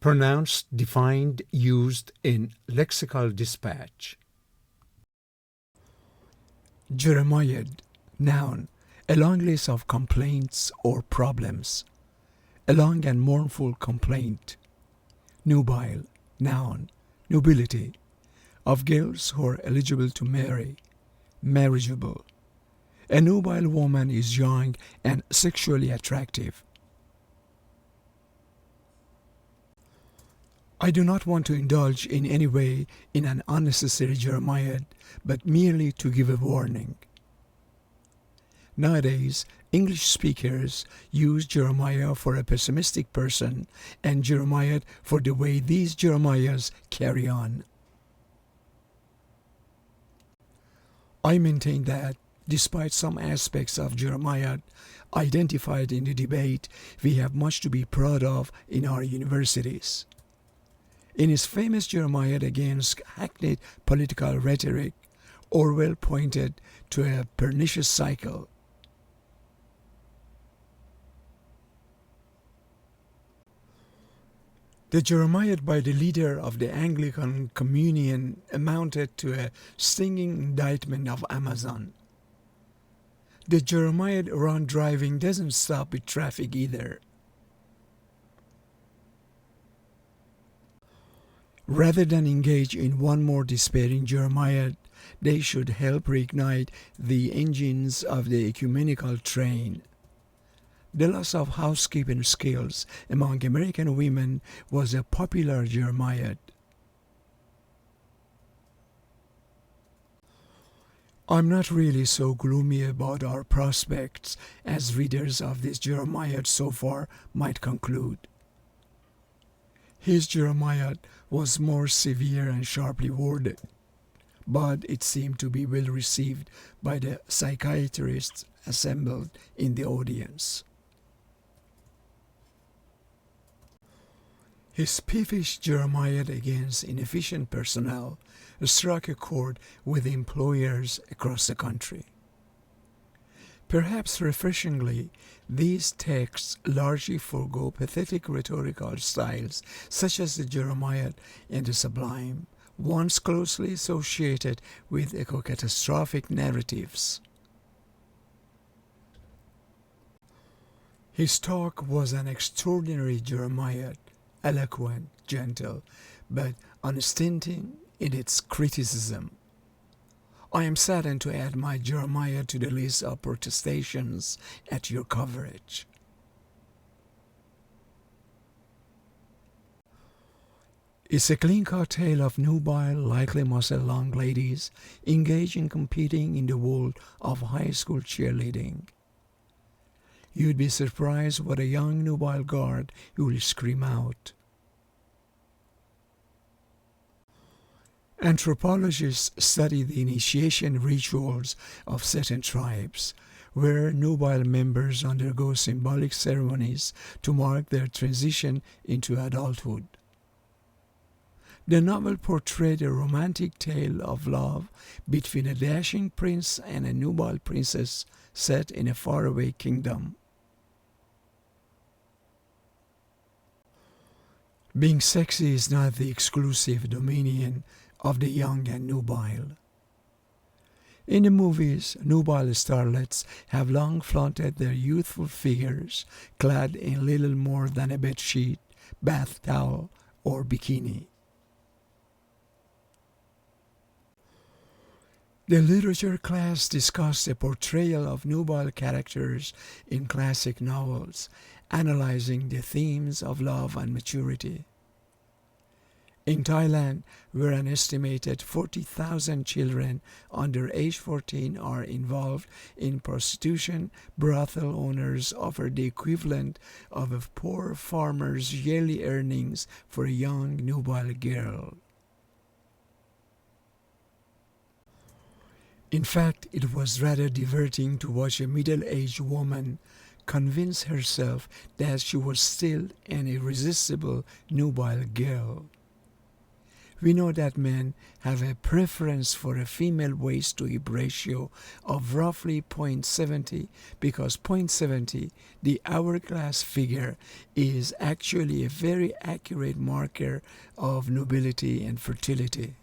Pronounced, defined, used in lexical dispatch. Jeremiad, noun, a long list of complaints or problems. A long and mournful complaint. Nubile, noun, nobility, of girls who are eligible to marry, marriageable. A nubile woman is young and sexually attractive. I do not want to indulge in any way in an unnecessary jeremiad, but merely to give a warning. Nowadays, English speakers use Jeremiah for a pessimistic person and jeremiad for the way these jeremiads carry on. I maintain that, despite some aspects of Jeremiad identified in the debate, we have much to be proud of in our universities. In his famous Jeremiad against hackneyed political rhetoric, Orwell pointed to a pernicious cycle. The Jeremiad by the leader of the Anglican Communion amounted to a stinging indictment of Amazon. The Jeremiad around driving doesn't stop with traffic either. Rather than engage in one more despairing Jeremiad, they should help reignite the engines of the ecumenical train. The loss of housekeeping skills among American women was a popular Jeremiad. I'm not really so gloomy about our prospects as readers of this Jeremiad so far might conclude. His Jeremiad was more severe and sharply worded, but it seemed to be well received by the psychiatrists assembled in the audience. His peevish Jeremiad against inefficient personnel struck a chord with employers across the country. Perhaps refreshingly, these texts largely forego pathetic rhetorical styles such as the Jeremiad and the Sublime, once closely associated with eco-catastrophic narratives. His talk was an extraordinary Jeremiad, eloquent, gentle, but unstinting in its criticism. I am saddened to add my Jeremiad to the list of protestations at your coverage. It's a clean-cut tale of nubile, likely muscle-long ladies engaged in competing in the world of high school cheerleading. You'd be surprised what a young nubile guard will scream out. Anthropologists study the initiation rituals of certain tribes, where nubile members undergo symbolic ceremonies to mark their transition into adulthood. The novel portrayed a romantic tale of love between a dashing prince and a nubile princess set in a faraway kingdom. Being sexy is not the exclusive dominion of the young and nubile. In the movies, nubile starlets have long flaunted their youthful figures clad in little more than a bedsheet, bath towel, or bikini. The literature class discussed a portrayal of nubile characters in classic novels, analyzing the themes of love and maturity. In Thailand, where an estimated 40,000 children under age 14 are involved in prostitution, brothel owners offer the equivalent of a poor farmer's yearly earnings for a young nubile girl. In fact, it was rather diverting to watch a middle-aged woman convince herself that she was still an irresistible nubile girl. We know that men have a preference for a female waist to hip ratio of roughly 0.70 because 0.70, the hourglass figure, is actually a very accurate marker of nobility and fertility.